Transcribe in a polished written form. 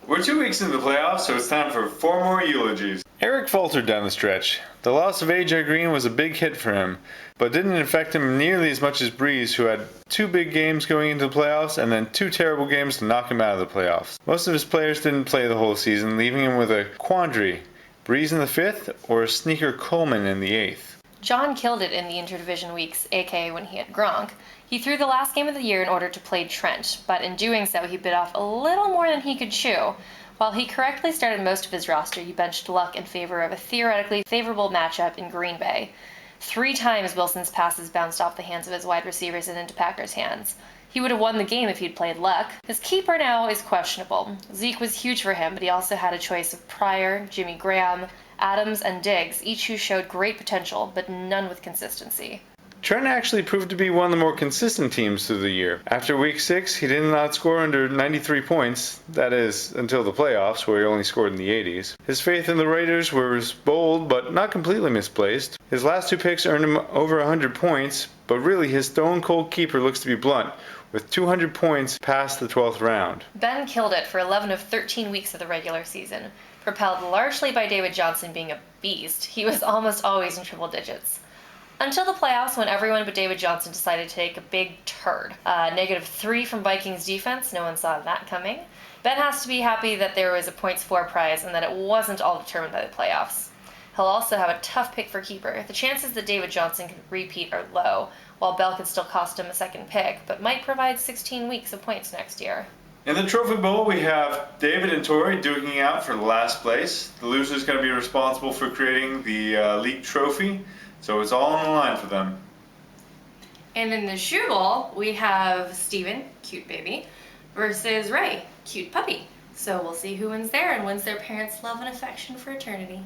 We're 2 weeks into the playoffs, so it's time for 4 more eulogies. Eric faltered down the stretch. The loss of AJ Green was a big hit for him, but didn't affect him nearly as much as Breeze, who had 2 big games going into the playoffs and then 2 terrible games to knock him out of the playoffs. Most of his players didn't play the whole season, leaving him with a quandary: Breeze in the 5th or Sneaker Coleman in the 8th. John killed it in the interdivision weeks, aka when he had Gronk. He threw the last game of the year in order to play Trent, but in doing so he bit off a little more than he could chew. While he correctly started most of his roster, he benched Luck in favor of a theoretically favorable matchup in Green Bay. 3 times Wilson's passes bounced off the hands of his wide receivers and into Packers' hands. He would have won the game if he'd played Luck. His keeper now is questionable. Zeke was huge for him, but he also had a choice of Pryor, Jimmy Graham, Adams, and Diggs, each who showed great potential, but none with consistency. Trent actually proved to be one of the more consistent teams through the year. After week 6, he did not score under 93 points, that is, until the playoffs, where he only scored in the 80s. His faith in the Raiders was bold, but not completely misplaced. His last 2 picks earned him over 100 points, but really his stone-cold keeper looks to be blunt, with 200 points past the 12th round. Ben killed it for 11 of 13 weeks of the regular season. Propelled largely by David Johnson being a beast, he was almost always in triple digits. Until the playoffs, when everyone but David Johnson decided to take a big turd. -3 from Vikings defense, no one saw that coming. Ben has to be happy that there was a points for prize and that it wasn't all determined by the playoffs. He'll also have a tough pick for keeper. The chances that David Johnson can repeat are low, while Bell could still cost him a second pick, but might provide 16 weeks of points next year. In the Trophy Bowl, we have David and Tori duking out for last place. The loser's going to be responsible for creating the league trophy, so it's all on the line for them. And in the Shoe Bowl, we have Steven, cute baby, versus Ray, cute puppy. So we'll see who wins there and wins their parents' love and affection for eternity.